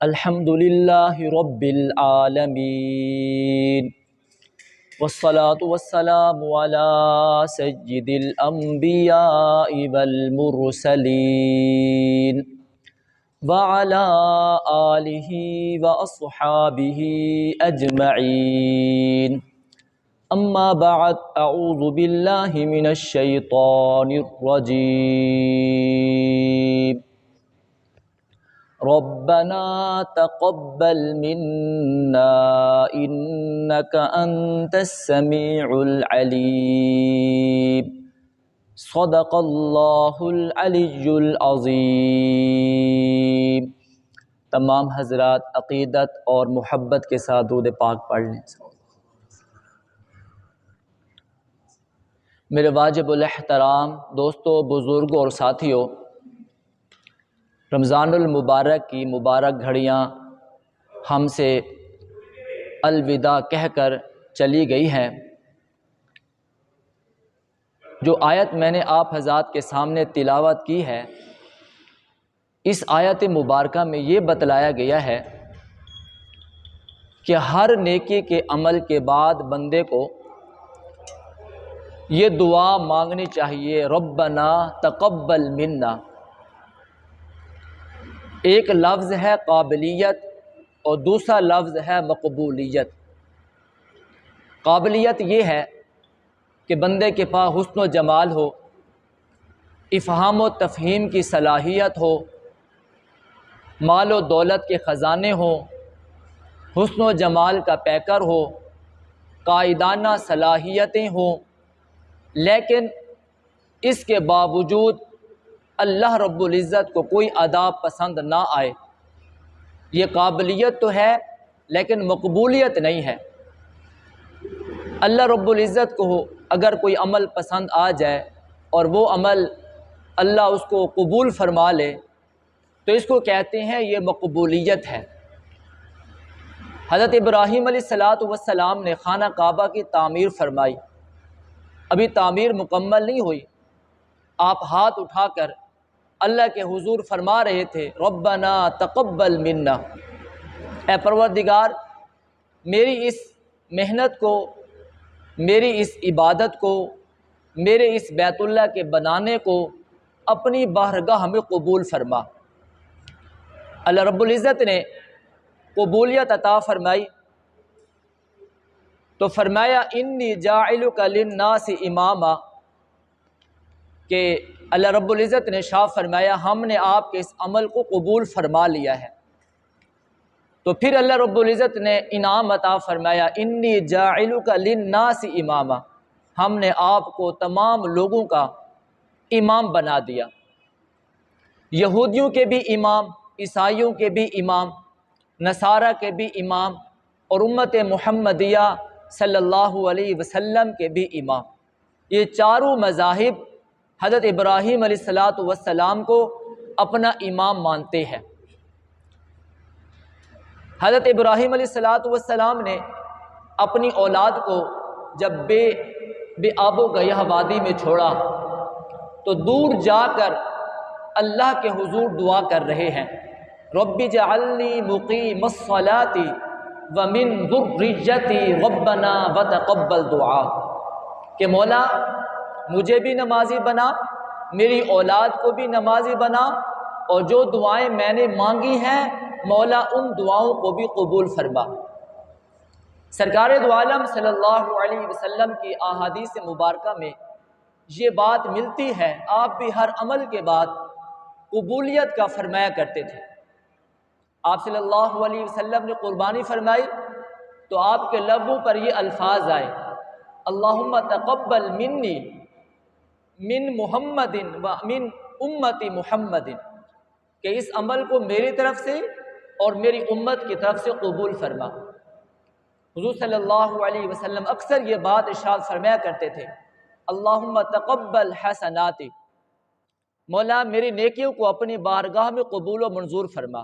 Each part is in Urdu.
الحمد للہ رب العالمین والصلاة والسلام علی سید الانبیاء والمرسلین وعلی آلہ واصحابہ اجمعین اما بعد اعوذ باللہ من الشیطان الرجیم ربنا تقبل منا انك انت السميع العليم صدق اللہ العلی العظیم۔ تمام حضرات عقیدت اور محبت کے ساتھ درود پاک پڑھ لیں۔ میرے واجب الاحترام دوستو، بزرگوں اور ساتھیوں، رمضان المبارک کی مبارک گھڑیاں ہم سے الوداع کہہ کر چلی گئی ہیں۔ جو آیت میں نے آپ حضرات کے سامنے تلاوت کی ہے، اس آیت مبارکہ میں یہ بتلایا گیا ہے کہ ہر نیکی کے عمل کے بعد بندے کو یہ دعا مانگنی چاہیے، ربنا تقبل منا۔ ایک لفظ ہے قابلیت اور دوسرا لفظ ہے مقبولیت۔ قابلیت یہ ہے کہ بندے کے پاس حسن و جمال ہو، افہام و تفہیم کی صلاحیت ہو، مال و دولت کے خزانے ہوں، حسن و جمال کا پیکر ہو، قائدانہ صلاحیتیں ہوں، لیکن اس کے باوجود اللہ رب العزت کو کوئی ادا پسند نہ آئے۔ یہ قابلیت تو ہے لیکن مقبولیت نہیں ہے۔ اللہ رب العزت کو اگر کوئی عمل پسند آ جائے اور وہ عمل اللہ اس کو قبول فرما لے تو اس کو کہتے ہیں یہ مقبولیت ہے۔ حضرت ابراہیم علیہ السلام نے خانہ کعبہ کی تعمیر فرمائی، ابھی تعمیر مکمل نہیں ہوئی، آپ ہاتھ اٹھا کر اللہ کے حضور فرما رہے تھے، ربنا تقبل منا، اے پروردگار میری اس محنت کو، میری اس عبادت کو، میرے اس بیت اللہ کے بنانے کو اپنی بارگاہ میں قبول فرما۔ اللہ رب العزت نے قبولیت عطا فرمائی تو فرمایا انی جاعلک للناس اماما، کہ اللہ رب العزت نے شاہ فرمایا ہم نے آپ کے اس عمل کو قبول فرما لیا ہے۔ تو پھر اللہ رب العزت نے انعام عطا فرمایا انی جاعلک للناس اماما، ہم نے آپ کو تمام لوگوں کا امام بنا دیا، یہودیوں کے بھی امام، عیسائیوں کے بھی امام، نصارہ کے بھی امام، اور امت محمدیہ صلی اللہ علیہ وسلم کے بھی امام۔ یہ چاروں مذاہب حضرت ابراہیم علیہ السلام کو اپنا امام مانتے ہیں۔ حضرت ابراہیم علیہ السلام نے اپنی اولاد کو جب بے آب و گیاہ وادی میں چھوڑا تو دور جا کر اللہ کے حضور دعا کر رہے ہیں، رب اجعلنی مقیم الصلاۃ ومن ذریتی ربنا وتقبل دعا، کہ مولا مجھے بھی نمازی بنا، میری اولاد کو بھی نمازی بنا، اور جو دعائیں میں نے مانگی ہیں مولا ان دعاؤں کو بھی قبول فرما۔ سرکار دو عالم صلی اللہ علیہ وسلم کی احادیث مبارکہ میں یہ بات ملتی ہے، آپ بھی ہر عمل کے بعد قبولیت کا فرمایا کرتے تھے۔ آپ صلی اللہ علیہ وسلم نے قربانی فرمائی تو آپ کے لبوں پر یہ الفاظ آئے، اللہم تقبل منی من محمد و من امت محمد، کہ اس عمل کو میری طرف سے اور میری امت کی طرف سے قبول فرما۔ حضور صلی اللہ علیہ وسلم اکثر یہ بات ارشاد فرمایا کرتے تھے، اللہم تقبل حسناتی، مولا میری نیکیوں کو اپنی بارگاہ میں قبول و منظور فرما۔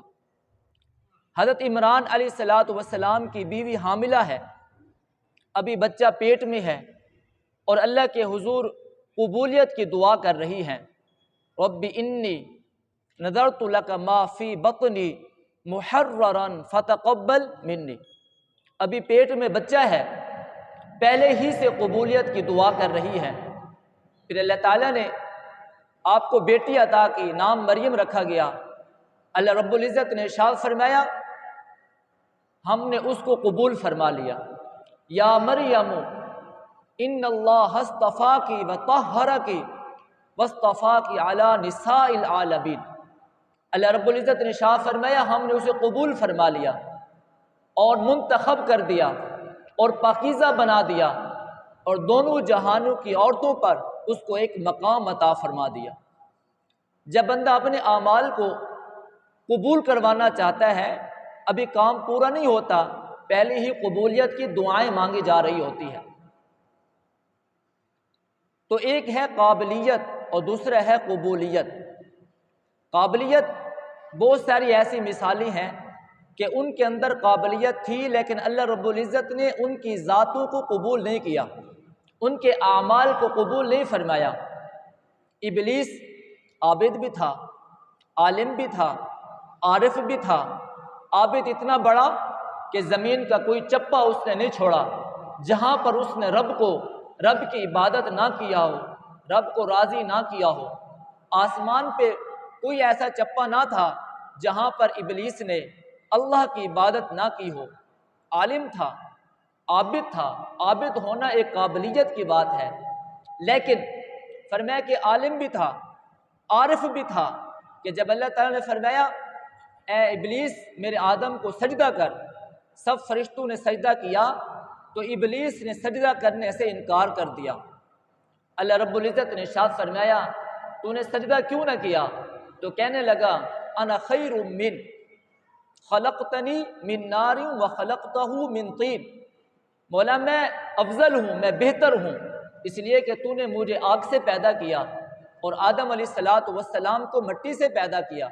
حضرت عمران علیہ السلام کی بیوی حاملہ ہے، ابھی بچہ پیٹ میں ہے، اور اللہ کے حضور قبولیت کی دعا کر رہی ہیں، رب انی نذرت لک ما فی بطنی محررن فتقبل منی، ابھی پیٹ میں بچہ ہے، پہلے ہی سے قبولیت کی دعا کر رہی ہے۔ پھر اللہ تعالیٰ نے آپ کو بیٹی عطا کی، نام مریم رکھا گیا۔ اللہ رب العزت نے ارشاد فرمایا ہم نے اس کو قبول فرما لیا۔ یا مریم ان اللہ اصطفاکی وطہرکی واصطفاکی علی نساء العالمین، اللہ رب العزت نے ارشاد فرمایا ہم نے اسے قبول فرما لیا اور منتخب کر دیا اور پاکیزہ بنا دیا، اور دونوں جہانوں کی عورتوں پر اس کو ایک مقام عطا فرما دیا۔ جب بندہ اپنے اعمال کو قبول کروانا چاہتا ہے، ابھی کام پورا نہیں ہوتا، پہلے ہی قبولیت کی دعائیں مانگی جا رہی ہوتی ہیں۔ تو ایک ہے قابلیت اور دوسرا ہے قبولیت۔ قابلیت بہت ساری ایسی مثالیں ہیں کہ ان کے اندر قابلیت تھی، لیکن اللہ رب العزت نے ان کی ذاتوں کو قبول نہیں کیا، ان کے اعمال کو قبول نہیں فرمایا۔ ابلیس عابد بھی تھا، عالم بھی تھا، عارف بھی تھا۔ عابد اتنا بڑا کہ زمین کا کوئی چپا اس نے نہیں چھوڑا جہاں پر اس نے رب کی عبادت نہ کیا ہو، رب کو راضی نہ کیا ہو۔ آسمان پہ کوئی ایسا چپا نہ تھا جہاں پر ابلیس نے اللہ کی عبادت نہ کی ہو۔ عالم تھا، عابد تھا۔ عابد ہونا ایک قابلیت کی بات ہے، لیکن فرمایا کہ عالم بھی تھا، عارف بھی تھا، کہ جب اللہ تعالیٰ نے فرمایا اے ابلیس میرے آدم کو سجدہ کر، سب فرشتوں نے سجدہ کیا تو ابلیس نے سجدہ کرنے سے انکار کر دیا۔ اللہ رب العزت نے ارشاد فرمایا تو نے سجدہ کیوں نہ کیا؟ تو کہنے لگا انا خیر من خلقتنی من نار وخلقتہ من طین، مولا میں افضل ہوں، میں بہتر ہوں، اس لیے کہ تو نے مجھے آگ سے پیدا کیا اور آدم علیہ السلام کو مٹی سے پیدا کیا،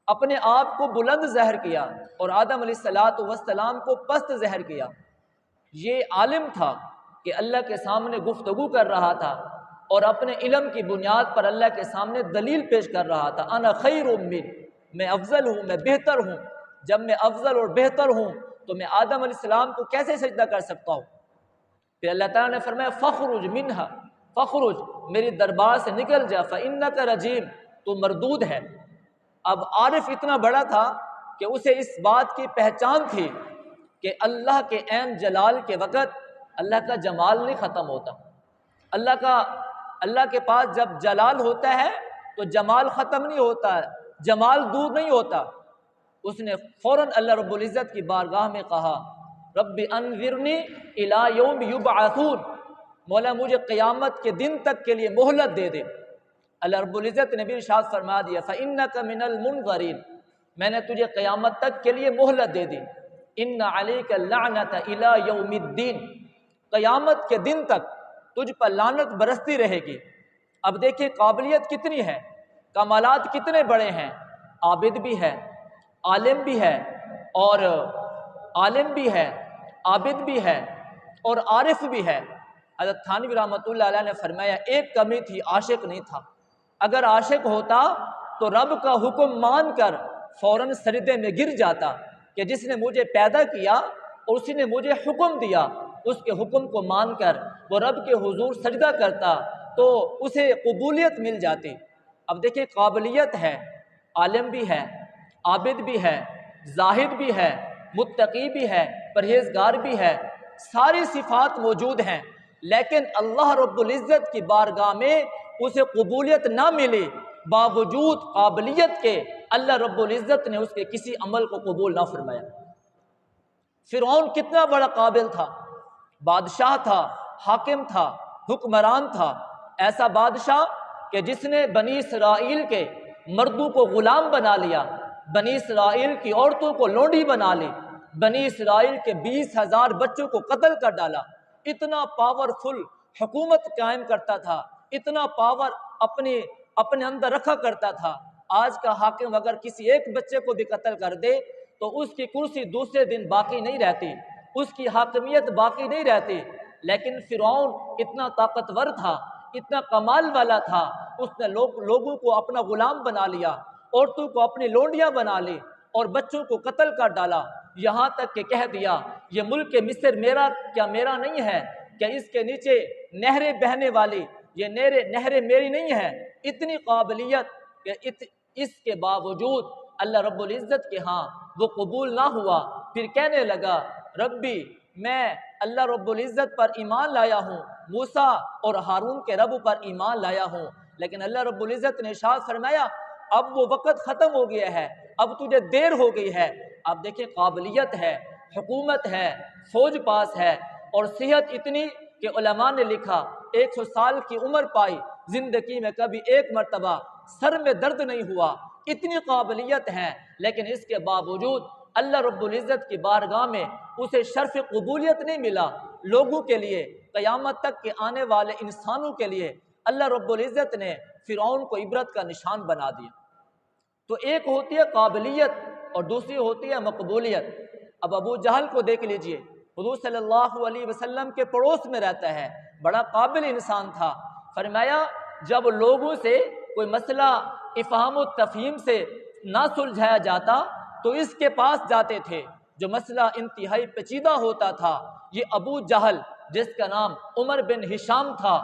اپنے آپ کو بلند ظاہر کیا اور آدم علیہ السلام کو پست ظاہر کیا۔ یہ عالم تھا کہ اللہ کے سامنے گفتگو کر رہا تھا اور اپنے علم کی بنیاد پر اللہ کے سامنے دلیل پیش کر رہا تھا، انا خیر من، میں افضل ہوں، میں بہتر ہوں۔ جب میں افضل اور بہتر ہوں تو میں آدم علیہ السلام کو کیسے سجدہ کر سکتا ہوں؟ پھر اللہ تعالیٰ نے فرمایا فخرج منہا، فخرج میری دربار سے نکل جا، فإنک رجیم، تو مردود ہے۔ اب عارف اتنا بڑا تھا کہ اسے اس بات کی پہچان تھی کہ اللہ کے عین جلال کے وقت اللہ کا جمال نہیں ختم ہوتا۔ اللہ کے پاس جب جلال ہوتا ہے تو جمال ختم نہیں ہوتا، جمال دور نہیں ہوتا۔ اس نے فوراً اللہ رب العزت کی بارگاہ میں کہا رب انظرنی الی یوم یبعثون، مولا مجھے قیامت کے دن تک کے لیے مہلت دے دے۔ اللہ رب العزت نے بھی ارشاد فرما دیا فإنک من المنظرین، میں نے تجھے قیامت تک کے لیے مہلت دے دی۔ ان علیک اللعنۃ الی یوم الدین، قیامت کے دن تک تجھ پر لعنت برستی رہے گی۔ اب دیکھیں قابلیت کتنی ہے، کمالات کتنے بڑے ہیں۔ عابد بھی ہے، عالم بھی ہے، اور عالم بھی ہے، عابد بھی ہے اور عارف بھی ہے۔ حضرت تھانوی رحمۃ اللہ علیہ نے فرمایا ایک کمی تھی، عاشق نہیں تھا۔ اگر عاشق ہوتا تو رب کا حکم مان کر فوراً سجدے میں گر جاتا کہ جس نے مجھے پیدا کیا اور اسی نے مجھے حکم دیا، اس کے حکم کو مان کر وہ رب کے حضور سجدہ کرتا تو اسے قبولیت مل جاتی۔ اب دیکھیں قابلیت ہے، عالم بھی ہے، عابد بھی ہے، زاہد بھی ہے، متقی بھی ہے، پرہیزگار بھی ہے، ساری صفات موجود ہیں، لیکن اللہ رب العزت کی بارگاہ میں اسے قبولیت نہ ملی، باوجود قابلیت کے اللہ رب العزت نے اس کے کسی عمل کو قبول نہ فرمایا۔ فرعون کتنا بڑا قابل تھا، بادشاہ تھا، حاکم تھا، حکمران تھا، ایسا بادشاہ کہ جس نے بنی اسرائیل کے مردوں کو غلام بنا لیا، بنی اسرائیل کی عورتوں کو لونڈی بنا لی، بنی اسرائیل کے 20,000 بچوں کو قتل کر ڈالا۔ اتنا پاورفل حکومت قائم کرتا تھا، اتنا پاور اپنے اندر رکھا کرتا تھا۔ آج کا حاکم اگر کسی ایک بچے کو بھی قتل کر دے تو اس کی کرسی دوسرے دن باقی نہیں رہتی، اس کی حاکمیت باقی نہیں رہتی۔ لیکن فرعون اتنا طاقتور تھا، اتنا کمال والا تھا، اس نے لوگوں کو اپنا غلام بنا لیا، عورتوں کو اپنی لونڈیاں بنا لی، اور بچوں کو قتل کر ڈالا، یہاں تک کہ کہہ دیا یہ ملک مصر میرا کیا میرا نہیں ہے، کیا اس کے نیچے نہریں بہنے والی یہ نہریں میری نہیں ہے۔ اتنی قابلیت کہ اس کے باوجود اللہ رب العزت کے ہاں وہ قبول نہ ہوا۔ پھر کہنے لگا ربی میں اللہ رب العزت پر ایمان لایا ہوں، موسیٰ اور ہارون کے رب پر ایمان لایا ہوں، لیکن اللہ رب العزت نے ارشاد فرمایا اب وہ وقت ختم ہو گیا ہے، اب تجھے دیر ہو گئی ہے۔ اب دیکھیں قابلیت ہے، حکومت ہے، فوج پاس ہے اور صحت اتنی کہ علماء نے لکھا 100 سال کی عمر پائی، زندگی میں کبھی ایک مرتبہ سر میں درد نہیں ہوا، اتنی قابلیت ہے، لیکن اس کے باوجود اللہ رب العزت کی بارگاہ میں اسے شرف قبولیت نہیں ملا۔ لوگوں کے لیے، قیامت تک کے آنے والے انسانوں کے لیے اللہ رب العزت نے فرعون کو عبرت کا نشان بنا دیا۔ تو ایک ہوتی ہے قابلیت اور دوسری ہوتی ہے مقبولیت۔ اب ابو جہل کو دیکھ لیجئے، حضور صلی اللہ علیہ وسلم کے پڑوس میں رہتا ہے، بڑا قابل انسان تھا۔ فرمایا جب لوگوں سے کوئی مسئلہ افہام و تفہیم سے نہ سلجھایا جاتا تو اس کے پاس جاتے تھے، جو مسئلہ انتہائی پیچیدہ ہوتا تھا یہ ابو جہل جس کا نام عمر بن ہشام تھا،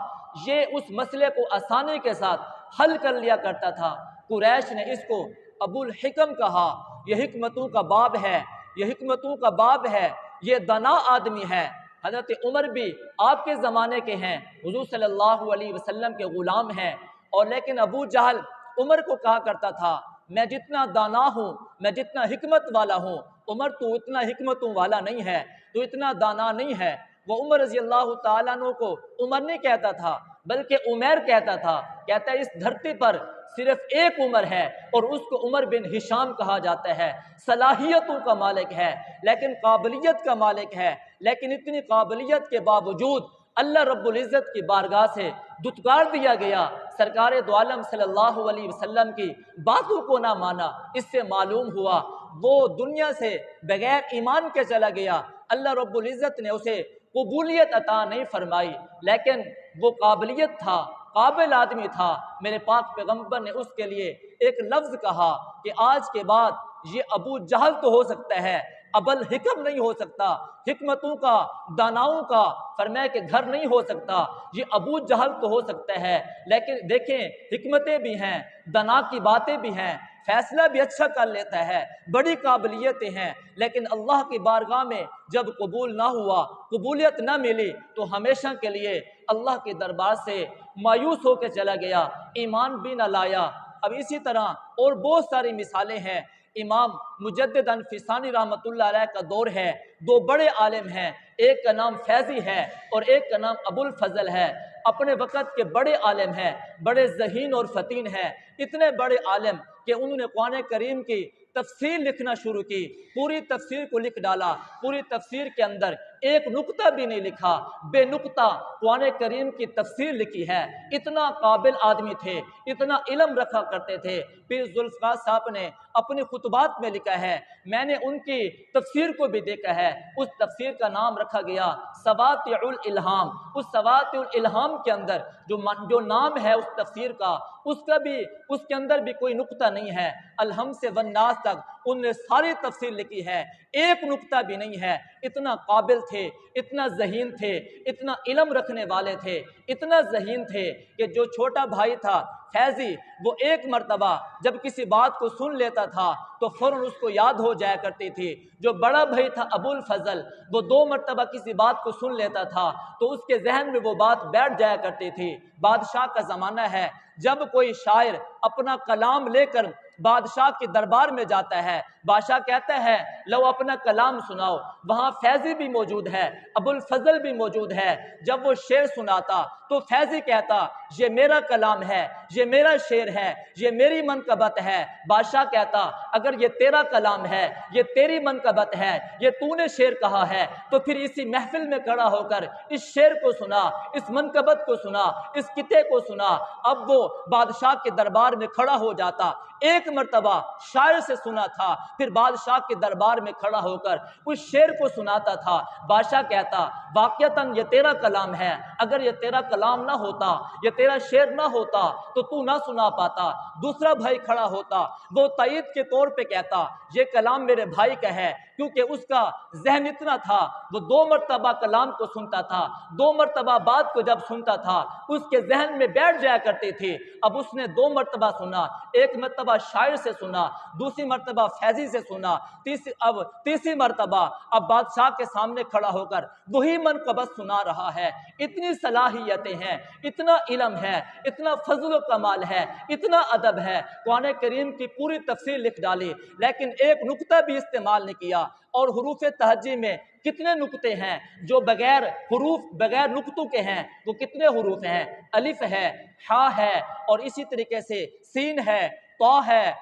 یہ اس مسئلے کو آسانی کے ساتھ حل کر لیا کرتا تھا۔ قریش نے اس کو ابو الحکم کہا، یہ حکمتوں کا باب ہے، یہ حکمتوں کا باب ہے، یہ دانا آدمی ہے۔ حضرت عمر بھی آپ کے زمانے کے ہیں، حضور صلی اللہ علیہ وسلم کے غلام ہیں، اور لیکن ابو جہل عمر کو کہا کرتا تھا میں جتنا دانا ہوں، میں جتنا حکمت والا ہوں، عمر تو اتنا حکمتوں والا نہیں ہے، تو اتنا دانا نہیں ہے۔ وہ عمر رضی اللہ تعالیٰ عنہ کو عمر نہیں کہتا تھا بلکہ عمیر کہتا تھا، کہتا ہے اس دھرتی پر صرف ایک عمر ہے اور اس کو عمر بن ہشام کہا جاتا ہے، صلاحیتوں کا مالک ہے لیکن قابلیت کا مالک ہے، لیکن اتنی قابلیت کے باوجود اللہ رب العزت کی بارگاہ سے دھتکار دیا گیا۔ سرکار دو عالم صلی اللہ علیہ وسلم کی باتوں کو نہ مانا، اس سے معلوم ہوا وہ دنیا سے بغیر ایمان کے چلا گیا۔ اللہ رب العزت نے اسے قبولیت عطا نہیں فرمائی، لیکن وہ قابلیت تھا، قابل آدمی تھا۔ میرے پاک پیغمبر نے اس کے لیے ایک لفظ کہا کہ آج کے بعد یہ ابو جہل تو ہو سکتا ہے، ابل حکم نہیں ہو سکتا، حکمتوں کا داناؤں کا فرمایا کہ گھر نہیں ہو سکتا، یہ ابو جہل تو ہو سکتا ہے، لیکن دیکھیں حکمتیں بھی ہیں، دانا کی باتیں بھی ہیں، فیصلہ بھی اچھا کر لیتا ہے، بڑی قابلیتیں ہیں، لیکن اللہ کی بارگاہ میں جب قبول نہ ہوا، قبولیت نہ ملی تو ہمیشہ کے لیے اللہ کے دربار سے مایوس ہو کے چلا گیا، ایمان بھی نہ لایا۔ اب اسی طرح اور بہت ساری مثالیں ہیں۔ امام مجدد انفسانی رحمۃ اللہ علیہ کا دور ہے، دو بڑے عالم ہیں، ایک کا نام فیضی ہے اور ایک کا نام ابو الفضل ہے، اپنے وقت کے بڑے عالم ہیں، بڑے ذہین اور فتین ہیں، اتنے بڑے عالم کہ انہوں نے قرآن کریم کی تفسیر لکھنا شروع کی، پوری تفسیر کو لکھ ڈالا، پوری تفسیر کے اندر ایک نقطہ بھی نہیں لکھا، بے نقطہ قرآن کریم کی تفسیر لکھی ہے۔ اتنا قابل آدمی تھے، اتنا علم رکھا کرتے تھے۔ پیر ذوالفقار صاحب نے اپنی خطبات میں لکھا ہے، میں نے ان کی تفسیر کو بھی دیکھا ہے، اس تفسیر کا نام رکھا گیا سواطع الالہام۔ اس سواطع الالہام کے اندر جو نام ہے اس تفسیر کا، اس کے اندر بھی کوئی نقطہ نہیں ہے، الحم سے والناس تک انہوں نے ساری تفسیر لکھی ہے، ایک نقطہ بھی نہیں ہے۔ اتنا قابل تھے، اتنا ذہین تھے، اتنا علم رکھنے والے تھے، اتنا ذہین تھے کہ جو چھوٹا بھائی تھا فیضی، وہ ایک مرتبہ جب کسی بات کو سن لیتا تھا تو فوراً اس کو یاد ہو جایا کرتی تھی۔ جو بڑا بھائی تھا ابو الفضل، وہ 2 مرتبہ کسی بات کو سن لیتا تھا تو اس کے ذہن میں وہ بات بیٹھ جایا کرتی تھی۔ بادشاہ کا زمانہ ہے، جب کوئی شاعر اپنا کلام لے کر بادشاہ کے دربار میں جاتا ہے، بادشاہ کہتا ہے لو اپنا کلام سناؤ، وہاں فیضی بھی موجود ہے، ابو الفضل بھی موجود ہے۔ جب وہ شعر سناتا تو فیضی کہتا یہ میرا کلام ہے، یہ میرا شعر ہے، یہ میری منقبت ہے۔ بادشاہ کہتا اگر یہ تیرا کلام ہے، یہ تیری منقبت ہے، یہ تو نے شعر کہا ہے تو پھر اسی محفل میں کھڑا ہو کر اس شعر کو سنا، اس منقبت کو سنا، اس قطعے کو سنا۔ اب وہ بادشاہ کے دربار میں کھڑا ہو جاتا، ایک ایک مرتبہ شاعر سے سنا تھا، پھر بادشاہ کے دربار میں کھڑا ہو کر اس شعر کو سناتا تھا۔ بادشاہ کہتا واقعتاً یہ تیرا کلام ہے، اگر یہ تیرا کلام نہ ہوتا، یہ تیرا شعر نہ ہوتا تو نہ سنا پاتا۔ دوسرا بھائی کھڑا ہوتا، وہ تائید کے طور پہ کہتا یہ کلام میرے بھائی کا ہے، کیونکہ اس کا ذہن اتنا تھا، وہ 2 مرتبہ کلام کو سنتا تھا، 2 مرتبہ بات کو جب سنتا تھا اس کے ذہن میں بیٹھ جایا کرتی تھی۔ اب اس نے 2 مرتبہ سنا، ایک مرتبہ شاعر سے سنا، دوسری مرتبہ فیضی سے سنا، تیسری مرتبہ اب بادشاہ کے سامنے کھڑا ہو کر وہی منقبت سنا رہا ہے۔ اتنی صلاحیتیں ہیں، اتنا علم ہے، اتنا فضل و کمال ہے، اتنا ادب ہے، قرآن کریم کی پوری تفسیر لکھ ڈالی لیکن ایک نقطہ بھی استعمال نہیں کیا۔ اور حروف تہجی میں کتنے نقطے ہیں جو بغیر حروف، بغیر نقطوں کے ہیں، وہ کتنے حروف ہیں؟ الف ہے، ہا ہے، اور اسی طریقے سے سین ہے، طا ہے،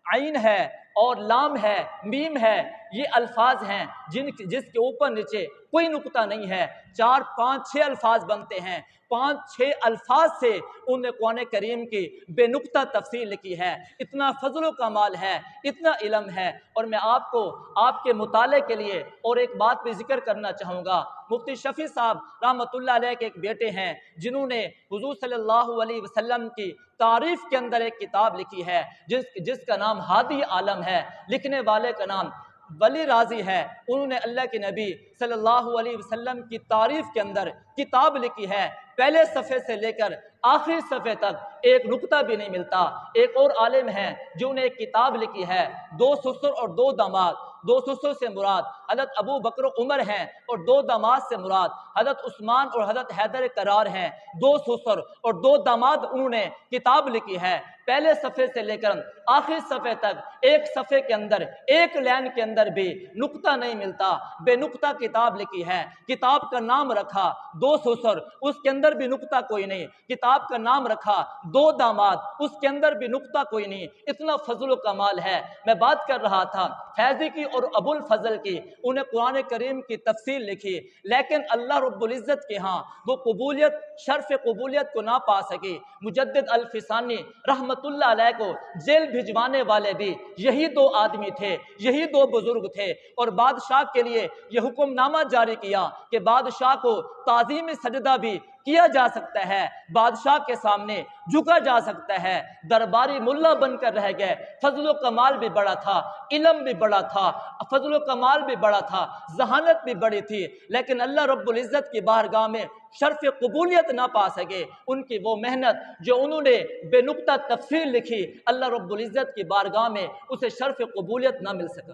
عین ہے، اور لام ہے، میم ہے۔ یہ الفاظ ہیں جس کے اوپر نیچے کوئی نقطہ نہیں ہے۔ 4 5 6 الفاظ بنتے ہیں، 5 6 الفاظ سے انہوں نے قرآن کریم کی بے نقطہ تفسیر لکھی ہے۔ اتنا فضل و کمال ہے، اتنا علم ہے۔ اور میں آپ کو آپ کے مطالعے کے لیے اور ایک بات پہ ذکر کرنا چاہوں گا۔ مفتی شفیع صاحب رحمۃ اللہ علیہ کے ایک بیٹے ہیں جنہوں نے حضور صلی اللہ علیہ وسلم کی تعریف کے اندر ایک کتاب لکھی ہے جس کا نام ہادی عالم ہے۔ لکھنے والے کا نام ولی راضی ہے۔ انہوں نے اللہ کے نبی صلی اللہ علیہ وسلم کی تعریف کے اندر کتاب لکھی ہے۔ پہلے صفحے سے لے کر آخری صفحے تک ایک نقطہ بھی نہیں ملتا۔ ایک اور عالم ہیں جو نے ایک کتاب لکھی ہے 2 سسر اور 2 داماد۔ 2 سسر سے مراد حضرت ابو بکر و عمر ہیں اور 2 داماد سے مراد حضرت عثمان اور حضرت حیدر کرار ہیں۔ 2 سسر اور 2 داماد انہوں نے کتاب لکھی ہے۔ پہلے صفحے سے لے کر آخری صفحے تک ایک صفحے کے اندر، ایک لائن کے اندر بھی نقطہ نہیں ملتا۔ بے نقطہ کتاب لکھی ہے۔ کتاب کا نام رکھا 2 سسر، اس کے اندر بھی نقطہ کوئی نہیں۔ کتاب کا نام رکھا 2 داماد، اس کے اندر بھی نقطہ کوئی نہیں۔ اتنا فضل و کمال ہے۔ میں بات کر رہا تھا فیضی کی اور ابو الفضل کی، انہیں قرآن کریم کی تفسیر لکھی لیکن اللہ رب العزت کے ہاں وہ قبولیت، شرف قبولیت کو نہ پا سکی۔ مجدد الفسانی رحمت اللہ علیہ کو جیل بھجوانے والے بھی یہی 2 آدمی تھے، یہی 2 بزرگ تھے، اور بادشاہ کے لیے یہ حکم نامہ جاری کیا کہ بادشاہ کو تعظیم سجدہ بھی کیا جا سکتا ہے، بادشاہ کے سامنے جھکا جا سکتا ہے۔ درباری ملا بن کر رہ گئے۔ فضل و کمال بھی بڑا تھا، علم بھی بڑا تھا، فضل و کمال بھی بڑا تھا، ذہانت بھی بڑی تھی، لیکن اللہ رب العزت کی بارگاہ میں شرف قبولیت نہ پا سکے۔ ان کی وہ محنت جو انہوں نے بے نقطہ تفسیر لکھی، اللہ رب العزت کی بارگاہ میں اسے شرف قبولیت نہ مل سکا۔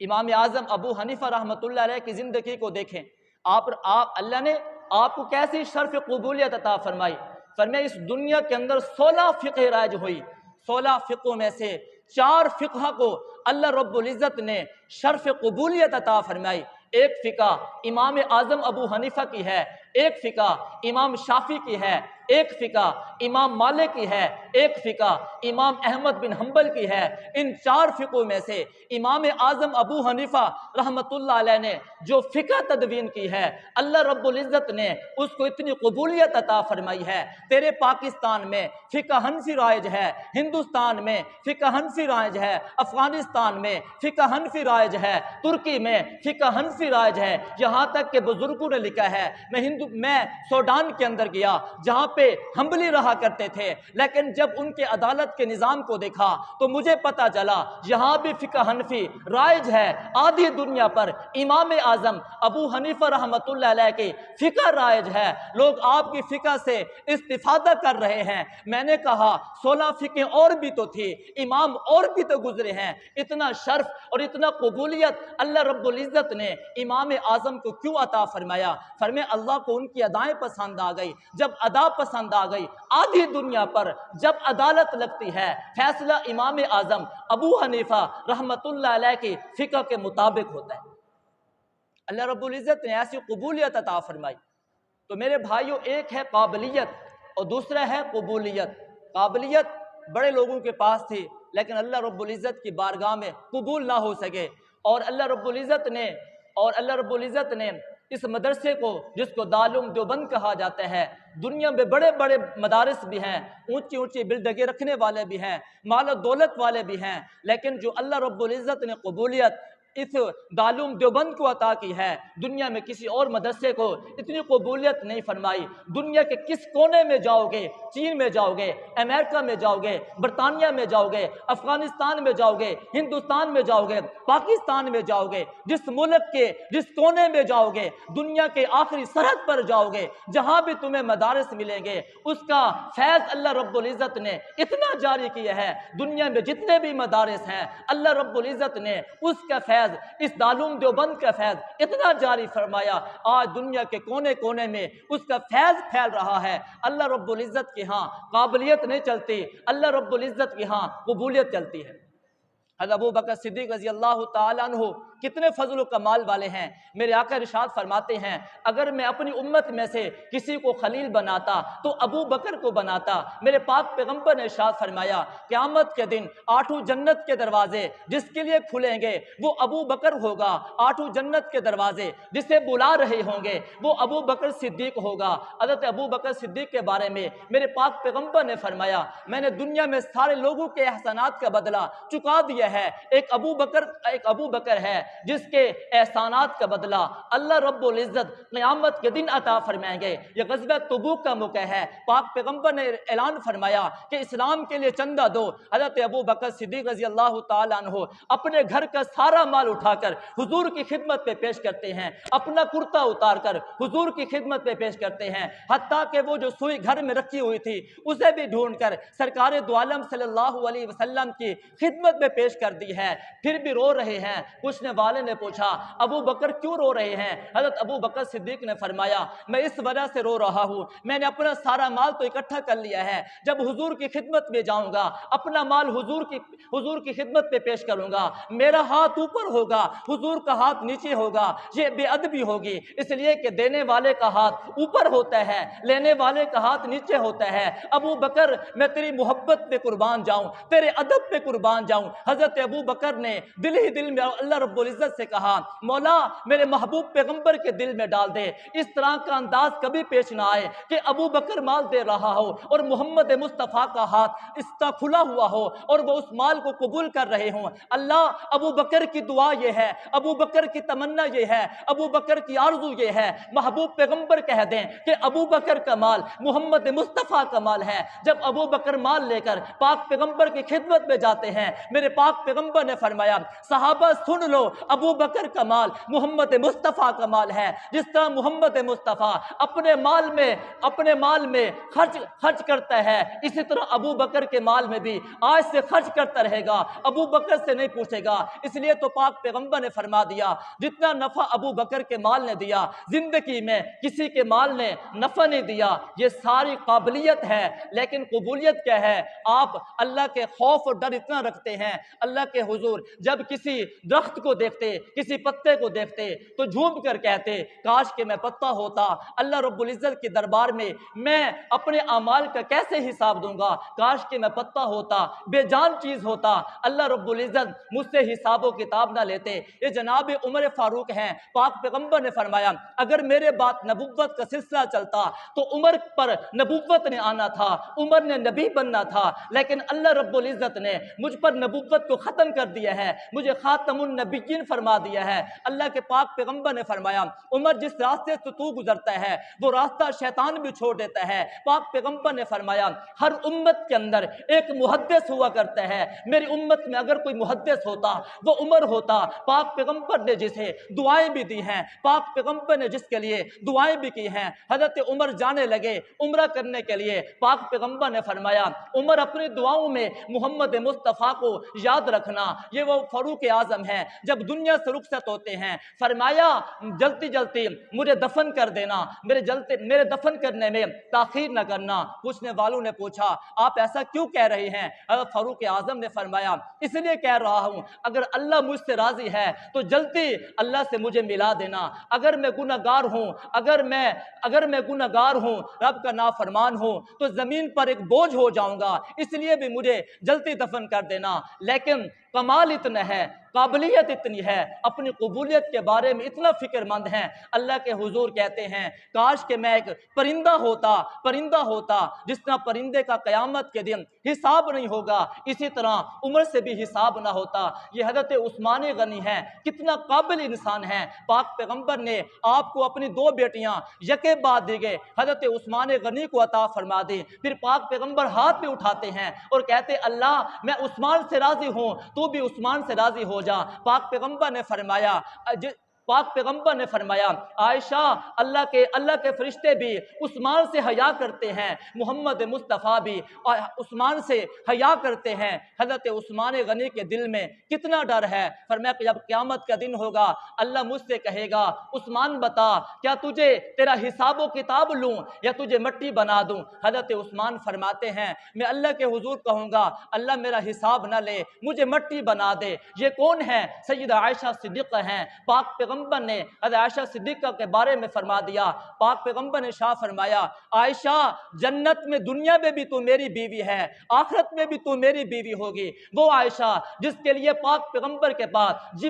امام اعظم ابو حنیفہ رحمۃ اللہ علیہ کی زندگی کو دیکھیں۔ اللہ نے آپ کو کیسی شرف قبولیت عطا فرمائی۔ فرمایا اس دنیا کے اندر 16 فقہ رائج ہوئی، 16 فقہوں میں سے 4 فقہ کو اللہ رب العزت نے شرف قبولیت عطا فرمائی۔ ایک فقہ امام اعظم ابو حنیفہ کی ہے، ایک فقہ امام شافعی کی ہے، ایک فقہ امام مالک کی ہے، ایک فقہ امام احمد بن حنبل کی ہے۔ ان 4 فقہوں میں سے امام اعظم ابو حنیفہ رحمۃ اللہ علیہ نے جو فقہ تدوین کی ہے، اللہ رب العزت نے اس کو اتنی قبولیت عطا فرمائی ہے۔ تیرے پاکستان میں فقہ حنفی رائج ہے، ہندوستان میں فقہ حنفی رائج ہے، افغانستان میں فقہ حنفی رائج ہے، ترکی میں فقہ حنفی رائج ہے، یہاں تک کہ بزرگوں نے لکھا ہے۔ میں سوڈان کے اندر گیا جہاں پہ حنبلی رہا کرتے تھے، لیکن جب ان کے عدالت کے نظام کو دیکھا تو مجھے پتا چلا یہاں بھی فقہ حنفی رائج ہے۔ آدھی دنیا پر امام اعظم ابو حنیفہ رحمۃ اللہ علیہ کی فقہ رائج ہے، لوگ آپ کی فقہ سے استفادہ کر رہے ہیں۔ میں نے کہا 16 فقہ اور بھی تو تھی، امام اور بھی تو گزرے ہیں، اتنا شرف اور اتنا قبولیت اللہ رب العزت نے امام اعظم کو کیوں عطا فرمایا؟ فرمایا اللہ کو ان کی ادائیں پسند آ گئی۔ جب ادا پسند آ گئی، آدھی دنیا پر جب عدالت لگتی ہے، فیصلہ امام اعظم ابو حنیفہ رحمۃ اللہ علیہ کی فقہ کے مطابق ہوتا ہے۔ اللہ رب العزت نے ایسی قبولیت عطا فرمائی۔ تو میرے بھائیوں، ایک ہے قابلیت اور دوسرا ہے قبولیت۔ قابلیت بڑے لوگوں کے پاس تھی لیکن اللہ رب العزت کی بارگاہ میں قبول نہ ہو سکے، اور اللہ رب العزت نے اس مدرسے کو جس کو دارالعلوم دیوبند کہا جاتا ہے، دنیا میں بڑے بڑے مدارس بھی ہیں، اونچی اونچی بلڈنگیں رکھنے والے بھی ہیں، مال و دولت والے بھی ہیں، لیکن جو اللہ رب العزت نے قبولیت اس دارالعلوم دیوبند کو عطا کی ہے، دنیا میں کسی اور مدرسے کو اتنی قبولیت نہیں فرمائی۔ دنیا کے کس کونے میں جاؤ گے، چین میں جاؤ گے، امریکہ میں جاؤ گے، برطانیہ میں جاؤ گے، افغانستان میں جاؤ گے، ہندوستان میں جاؤ گے، پاکستان میں جاؤ گے، جس ملک کے جس کونے میں جاؤ گے، دنیا کے آخری سرحد پر جاؤ گے، جہاں بھی تمہیں مدارس ملیں گے، اس کا فیض اللہ رب العزت نے اتنا جاری کیا ہے۔ دنیا میں جتنے بھی مدارس ہیں، اللہ رب العزت نے اس کا فیض، اس دارالعلوم دیوبند کا فیض اتنا جاری فرمایا، آج دنیا کے کونے کونے میں اس کا فیض پھیل رہا ہے۔ اللہ رب العزت کے ہاں قابلیت نہیں چلتی، اللہ رب العزت کے ہاں قبولیت چلتی ہے۔ حضرت ابو بکر صدیق رضی اللہ تعالیٰ عنہ کتنے فضل و کمال والے ہیں۔ میرے آقا ارشاد فرماتے ہیں، اگر میں اپنی امت میں سے کسی کو خلیل بناتا تو ابو بکر کو بناتا۔ میرے پاک پیغمبر نے ارشاد فرمایا، قیامت کے دن 8 جنت کے دروازے جس کے لیے کھلیں گے وہ ابو بکر ہوگا۔ 8 جنت کے دروازے جسے بلا رہے ہوں گے وہ ابو بکر صدیق ہوگا۔ حضرت ابو بکر صدیق کے بارے میں میرے پاک پیغمبر نے فرمایا، میں نے دنیا میں سارے لوگوں کے احسانات کا بدلہ چکا دیا ہے، ایک ابو بکر ہے جس کے احسانات کا بدلہ اللہ رب العزت قیامت کے دن عطا فرمائیں گے۔ یہ غزوہ تبوک کا موقع ہے، پاک پیغمبر نے اعلان فرمایا کہ اسلام کے لیے چندہ دو۔ حضرت ابو بکر صدیق رضی اللہ تعالیٰ عنہ اپنے گھر کا سارا مال اٹھا کر حضور کی خدمت پہ پیش کرتے ہیں، اپنا کرتا اتار کر حضور کی خدمت پہ پیش کرتے ہیں، حتیٰ کہ وہ جو سوئی گھر میں رکھی ہوئی تھی اسے بھی ڈھونڈ کر سرکار دو عالم صلی اللہ علیہ وسلم کی خدمت میں پیش کر دی ہے، پھر بھی رو رہے ہیں۔ پوچھنے والے نے پوچھا، ابو بکر کیوں رو رہے ہیں؟ حضرت ابو بکر صدیق نے فرمایا، میں اس وجہ سے رو رہا ہوں، میں نے اپنا سارا مال تو اکٹھا کر لیا ہے، جب حضور کی خدمت میں جاؤں گا اپنا مال حضور کی خدمت پہ پیش کروں گا، میرا ہاتھ اوپر ہوگا، حضور کا ہاتھ نیچے ہوگا، یہ بے ادبی ہوگی، اس لیے کہ دینے والے کا ہاتھ اوپر ہوتا ہے، لینے والے کا ہاتھ نیچے ہوتا ہے۔ ابو بکر میں تیری محبت پہ قربان جاؤں، تیرے ادب پہ قربان جاؤں۔ حضرت ابو بکر نے دل ہی دل میں اللہ رب العزت سے کہا، مولا میرے محبوب پیغمبر کے دل میں ڈال دے، اس طرح کا انداز کبھی پیش نہ آئے کہ ابو بکر مال دے رہا ہو اور محمد مصطفیٰ کا ہاتھ اس طرح کھلا ہوا ہو اور وہ اس مال کو قبول کر رہے ہوں۔ اللہ ابو بکر کی دعا یہ ہے، ابو بکر کی تمنا یہ ہے، ابو بکر کی آرزو یہ ہے، محبوب پیغمبر کہہ دیں کہ ابو بکر کا مال محمد مصطفیٰ کا مال ہے۔ جب ابو بکر مال لے کر پاک پیغمبر کی خدمت میں جاتے ہیں، میرے پاک پیغمبر نے فرمایا، صحابہ سن لو، ابو بکر کا مال محمد مصطفیٰ کا مال ہے۔ جس طرح محمد مصطفیٰ اپنے مال میں خرچ کرتا ہے، اسی طرح ابو بکر کے مال میں بھی آج سے خرچ کرتا رہے گا، ابو بکر سے نہیں پوچھے گا۔ اس لیے تو پاک پیغمبر نے فرما دیا، جتنا نفع ابو بکر کے مال نے دیا، زندگی میں کسی کے مال نے نفع نہیں دیا۔ یہ ساری قابلیت ہے، لیکن قبولیت کیا ہے؟ آپ اللہ کے خوف اور ڈر اتنا رکھتے ہیں، اللہ کے حضور جب کسی درخت کو دیکھتے، کسی پتے کو دیکھتے تو جھوم کر کہتے، کاش کہ میں پتا ہوتا، اللہ رب العزت کے دربار میں میں اپنے اعمال کا کیسے حساب دوں گا، کاش کہ میں پتا ہوتا، بے جان چیز ہوتا، اللہ رب العزت مجھ سے حساب و کتاب نہ لیتے۔ یہ جناب عمر فاروق ہیں، پاک پیغمبر نے فرمایا، اگر میرے بعد نبوت کا سلسلہ چلتا تو عمر پر نبوت نے آنا تھا، عمر نے نبی بننا تھا، لیکن اللہ رب العزت نے مجھ پر نبوت کو ختم کر دیا ہے، مجھے خاتم النبیین فرما دیا ہے۔ اللہ کے پاک پیغمبر نے فرمایا، عمر جس راستے سے تو گزرتا ہے وہ راستہ شیطان بھی چھوڑ دیتا ہے۔ پاک پیغمبر نے فرمایا، ہر امت کے اندر ایک محدث ہوا کرتا ہے، میری امت میں اگر کوئی محدث ہوتا وہ عمر ہوتا۔ پاک پیغمبر نے جسے دعائیں بھی دی ہیں، پاک پیغمبر نے جس کے لیے دعائیں بھی کی ہیں، حضرت عمر جانے لگے عمرہ کرنے کے لیے، پاک پیغمبر نے فرمایا، عمر اپنی دعاؤں میں محمد مصطفیٰ کو یاد رکھنا، یہ وہ فاروق اعظم ہے جب دنیا سے رخصت ہوتے ہیں، فرمایا جلدی جلدی مجھے دفن کر دینا، میرے دفن کرنے میں تاخیر نہ کرنا۔ پوچھنے والوں نے پوچھا، آپ ایسا کیوں کہہ رہے ہیں؟ حضرت فاروق اعظم نے فرمایا، اس لیے کہہ رہا ہوں، اگر اللہ مجھ سے راضی ہے تو جلدی اللہ سے مجھے ملا دینا، اگر میں گنہگار ہوں، اگر میں گنہگار ہوں، رب کا نافرمان ہوں تو زمین پر ایک بوجھ ہو جاؤں گا، اس لیے بھی مجھے جلدی دفن کر دینا۔ لیکن کمال اتنا ہے، قابلیت اتنی ہے، اپنی قبولیت کے بارے میں اتنا فکر مند ہیں، اللہ کے حضور کہتے ہیں کاش کہ میں ایک پرندہ ہوتا جس طرح پرندے کا قیامت کے دن حساب نہیں ہوگا، اسی طرح عمر سے بھی حساب نہ ہوتا۔ یہ حضرت عثمان غنی ہے، کتنا قابل انسان ہے۔ پاک پیغمبر نے آپ کو اپنی 2 بیٹیاں یکے بعد دیگے حضرت عثمان غنی کو عطا فرما دی۔ پھر پاک پیغمبر ہاتھ پہ اٹھاتے ہیں اور کہتے اللہ میں عثمان سے راضی ہوں، تو بھی عثمان سے راضی ہو جا۔ پاک پیغمبر نے فرمایا عائشہ اللہ کے فرشتے بھی عثمان سے حیا کرتے ہیں، محمد مصطفیٰ بھی عثمان سے حیا کرتے ہیں۔ حضرت عثمان غنی کے دل میں کتنا ڈر ہے۔ فرمایا کہ جب قیامت کا دن ہوگا اللہ مجھ سے کہے گا عثمان بتا کیا تجھے تیرا حساب و کتاب لوں یا تجھے مٹی بنا دوں؟ حضرت عثمان فرماتے ہیں میں اللہ کے حضور کہوں گا اللہ میرا حساب نہ لے، مجھے مٹی بنا دے۔ یہ کون ہے؟ سیدہ عائشہ صدیقہ ہیں۔ پاک پیغمبر نے حضرت عائشہ صدیقہ کے بارے میں فرما دیا، پاک پیغمبر نے شاہ فرمایا عائشہ جنت میں دنیا میں بھی تو میری بیوی ہے، آخرت میں بھی تو میری بیوی ہوگی۔ وہ عائشہ جس کے لیے پاک پیغمبر کے پاس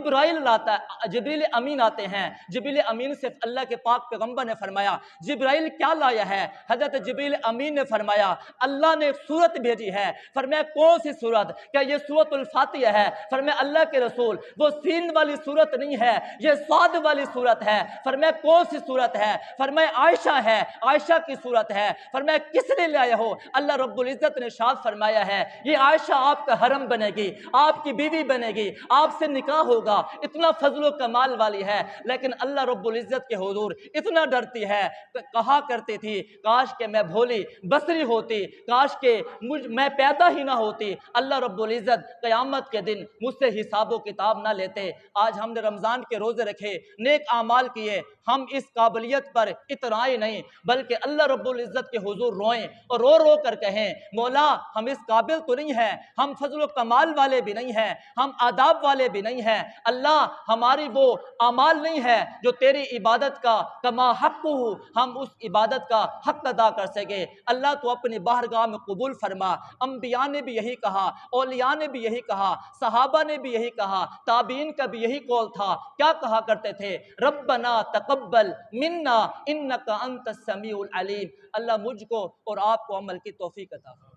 جبریل امین آتے ہیں، جبریل امین سے اللہ کے پاک پیغمبر نے فرمایا جبرائیل کیا لایا ہے؟ حضرت جبریل امین نے فرمایا اللہ نے ایک سورت بھیجی ہے۔ فرمایا کون سی سورت؟ کیا یہ سورت الفاتحہ ہے؟ فرمایا اللہ کے رسول وہ سین والی سورت نہیں ہے، یہ صاد والی سورت ہے۔ فرمایا کون سی سورت ہے؟ فرمایا عائشہ ہے، عائشہ کی سورت ہے۔ فرمایا کس نے لائے ہو؟ اللہ رب العزت نے ارشاد فرمایا ہے یہ عائشہ آپ کا حرم بنے گی، آپ کی بیوی بنے گی، آپ سے نکاح ہوگا، اتنا فضل و کمال والی ہے۔ لیکن اللہ رب العزت کے حضور اتنا ڈرتی ہے، کہا کرتی تھی کاش کہ میں بھولی بصری ہوتی، کاش کہ میں پیدا ہی نہ ہوتی، اللہ رب العزت قیامت کے دن مجھ سے حساب و کتاب نہ لیتے۔ آج ہم نے رمضان کے روزے رکھے، نیک اعمال کیے، ہم اس قابلیت پر اترائے نہیں بلکہ اللہ رب العزت کے حضور روئیں اور رو رو کر کہیں مولا ہم اس قابل تو نہیں ہیں، ہم فضل و کمال والے بھی نہیں ہیں، ہم آداب والے بھی نہیں ہیں، اللہ ہماری وہ اعمال نہیں ہے جو تیری عبادت کا کما حق ہو ہم اس عبادت کا حق ادا کر سکے۔ اللہ تو اپنی بارگاہ میں قبول فرما۔ انبیاء نے بھی یہی کہا، اولیاء نے بھی یہی کہا، صحابہ نے بھی یہی کہا، تابعین کا بھی یہی قول تھا۔ کیا کہا کرتے تھے؟ ربنا تقبل منا انک انت السمیع العلیم۔ اللہ مجھ کو اور آپ کو عمل کی توفیق عطا فرمائے۔